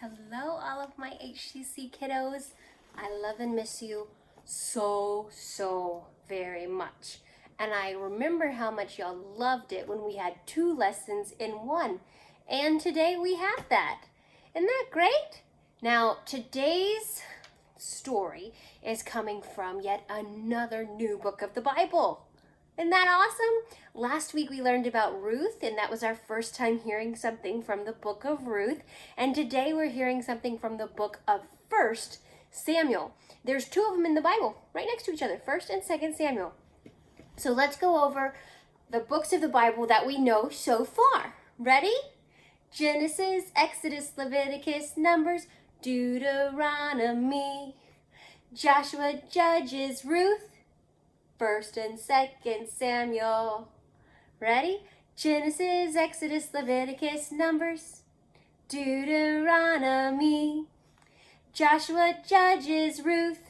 Hello, all of my HCC kiddos. I love and miss you so very much. And I remember how much y'all loved it when we had 2 lessons in one. And today we have that. Isn't that great? Now, today's story is coming from yet another new book of the Bible. Isn't that awesome? Last week we learned about Ruth, and that was our first time hearing something from the book of Ruth. And today we're hearing something from the book of 1 Samuel. There's 2 of them in the Bible, right next to each other, 1 and 2 Samuel. So let's go over the books of the Bible that we know so far. Ready? Genesis, Exodus, Leviticus, Numbers, Deuteronomy, Joshua, Judges, Ruth, 1 and 2 Samuel. Ready? Genesis, Exodus, Leviticus, Numbers, Deuteronomy, Joshua, Judges, Ruth,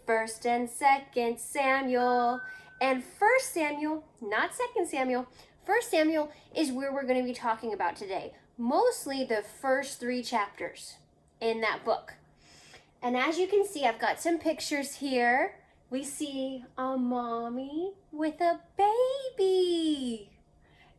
1 and 2 Samuel. And 1 Samuel, not 2 Samuel, 1 Samuel is where we're going to be talking about today. Mostly the first 3 chapters in that book. And as you can see, I've got some pictures here. We see a mommy with a baby.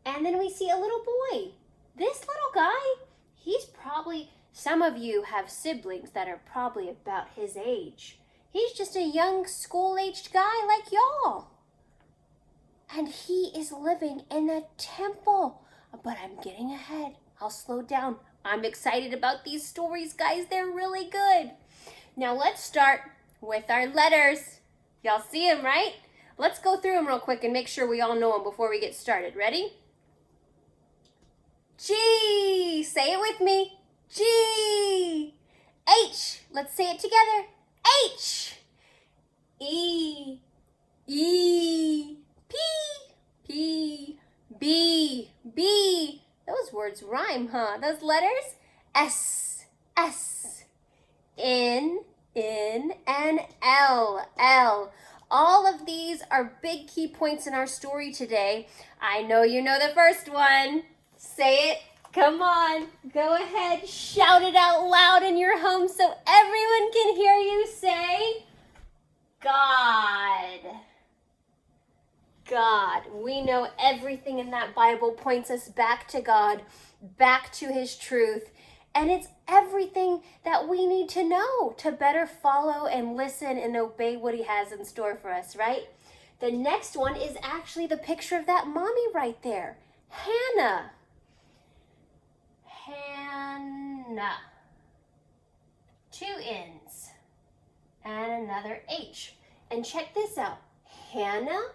And then we see a little boy. This little guy, he's probably, some of you have siblings that are probably about his age. He's just a young school-aged guy like y'all. And he is living in a temple. But I'm getting ahead. I'll slow down. I'm excited about these stories, guys. They're really good. Now let's start with our letters. Y'all see them, right? Let's go through them real quick and make sure we all know them before we get started. Ready? G. Say it with me. G. H. Let's say it together. H. E. E. P. P. B. B. Those words rhyme, huh? Those letters? S. S. N. and L. All of these are big key points in our story today. I know you know the first one. Say it. Come on. Go ahead. Shout it out loud in your home so everyone can hear you. Say, God. God. We know everything in that Bible points us back to God, back to His truth. And it's everything that we need to know to better follow and listen and obey what He has in store for us, right? The next one is actually the picture of that mommy right there. Hannah. Hannah. 2 N's. And another H. And check this out. Hannah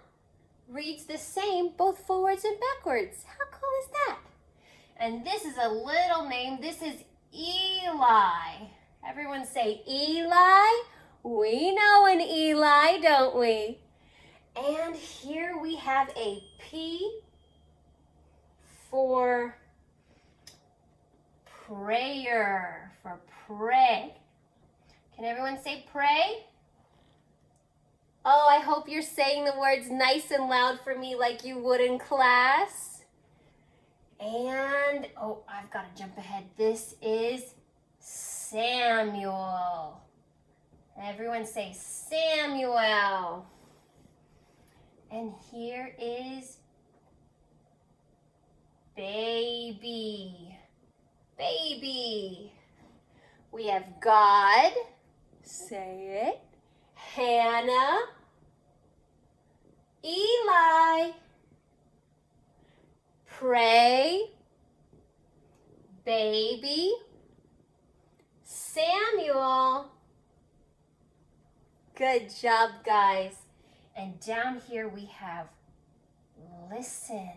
reads the same both forwards and backwards. How cool is that? And this is a little name. This is Eli. Everyone say Eli. We know an Eli, don't we? And here we have a P for prayer, for pray. Can everyone say pray? Oh, I hope you're saying the words nice and loud for me like you would in class. And, oh, I've got to jump ahead. This is Samuel. Everyone say Samuel. And here is baby. Baby. We have God. Say it. Hannah. Eli. Pray, baby, Samuel. Good job, guys. And down here we have listen.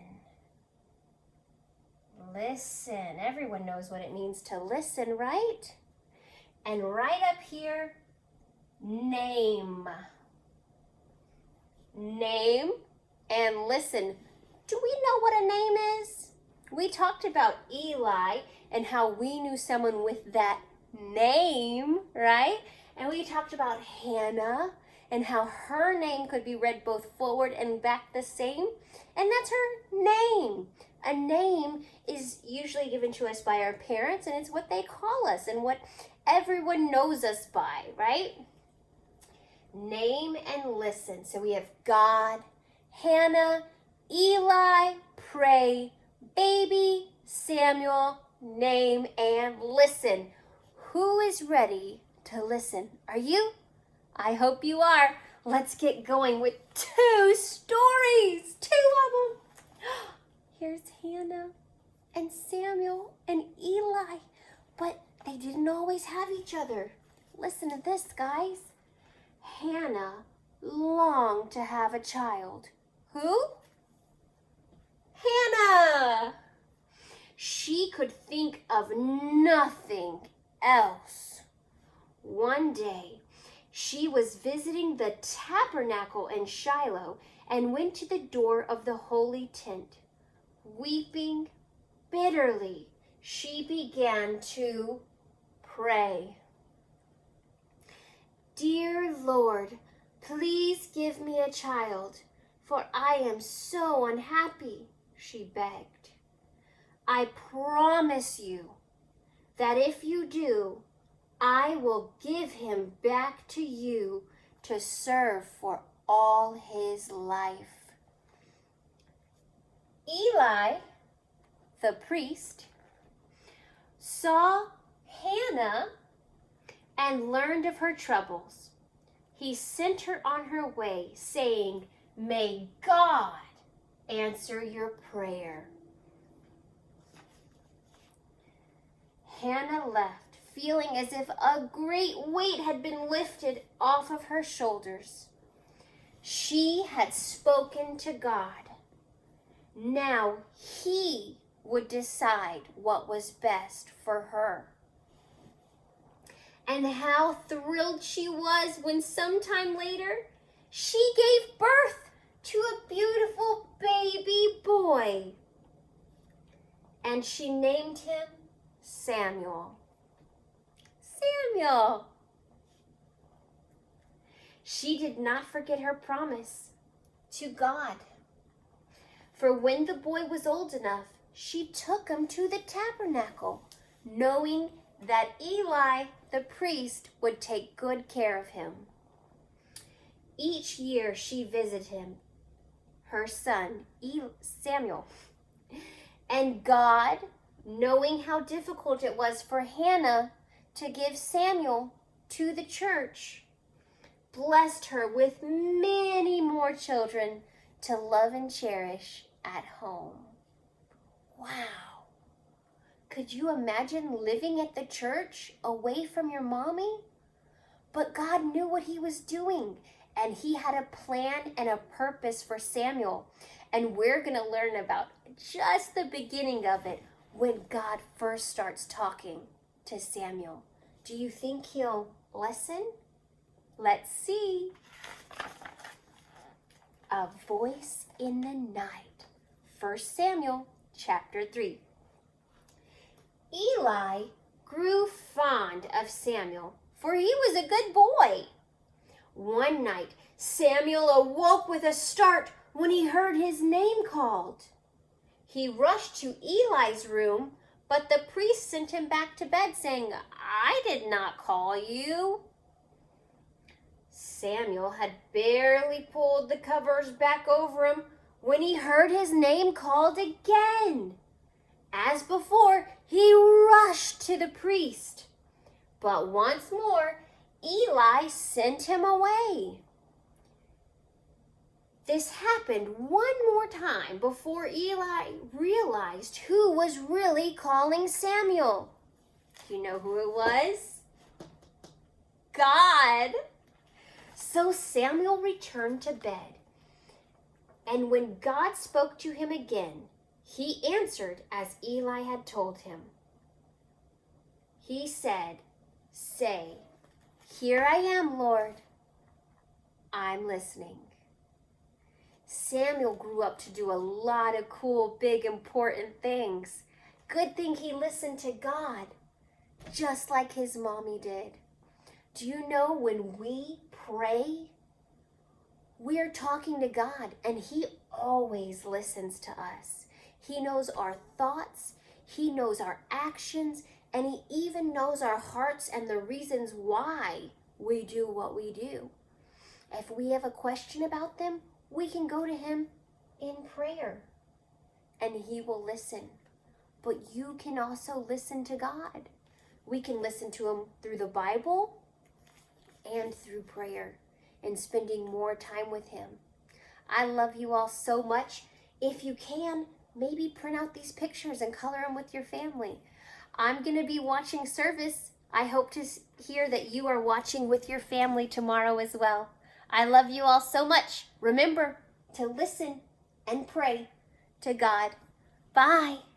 Listen. Everyone knows what it means to listen, right? And right up here, name. Name and listen. Do we know what a name is? We talked about Eli and how we knew someone with that name, right? And we talked about Hannah and how her name could be read both forward and back the same. And that's her name. A name is usually given to us by our parents, and it's what they call us and what everyone knows us by, right? Name and listen. So we have God, Hannah, Eli, pray, baby, Samuel, name, and listen. Who is ready to listen? Are you? I hope you are. Let's get going with 2 stories. 2 of them. Here's Hannah and Samuel and Eli, but they didn't always have each other. Listen to this, guys. Hannah longed to have a child. Who? Hannah. She could think of nothing else. One day, she was visiting the tabernacle in Shiloh and went to the door of the holy tent. Weeping bitterly, she began to pray. Dear Lord, please give me a child, for I am so unhappy, she begged. I promise you that if you do, I will give him back to you to serve for all his life. Eli, the priest, saw Hannah and learned of her troubles. He sent her on her way, saying, "May God answer your prayer." Hannah left, feeling as if a great weight had been lifted off of her shoulders. She had spoken to God. Now he would decide what was best for her. And how thrilled she was when sometime later she gave birth to a beautiful baby boy. And she named him Samuel. Samuel. She did not forget her promise to God. For when the boy was old enough, she took him to the tabernacle, knowing that Eli, the priest, would take good care of him. Each year she visited him, her son, Samuel. And God, knowing how difficult it was for Hannah to give Samuel to the church, blessed her with many more children to love and cherish at home. Wow. Could you imagine living at the church away from your mommy? But God knew what he was doing, and he had a plan and a purpose for Samuel. And we're going to learn about just the beginning of it when God first starts talking to Samuel. Do you think he'll listen? Let's see. A voice in the night. 1 Samuel chapter 3. Eli grew fond of Samuel, for he was a good boy. One night, Samuel awoke with a start when he heard his name called. He rushed to Eli's room, but the priest sent him back to bed, saying, "I did not call you." Samuel had barely pulled the covers back over him when he heard his name called again. As before, he rushed to the priest. But once more, Eli sent him away. This happened one more time before Eli realized who was really calling Samuel. You know who it was? God. So Samuel returned to bed. And when God spoke to him again, he answered as Eli had told him. He said, "Say, 'Here I am, Lord. I'm listening.'" Samuel grew up to do a lot of cool, big, important things. Good thing he listened to God, just like his mommy did. Do you know when we pray, we're talking to God, and he always listens to us. He knows our thoughts. He knows our actions. And he even knows our hearts and the reasons why we do what we do. If we have a question about them, we can go to him in prayer and he will listen. But you can also listen to God. We can listen to him through the Bible and through prayer and spending more time with him. I love you all so much. If you can, maybe print out these pictures and color them with your family. I'm going to be watching service. I hope to hear that you are watching with your family tomorrow as well. I love you all so much. Remember to listen and pray to God. Bye.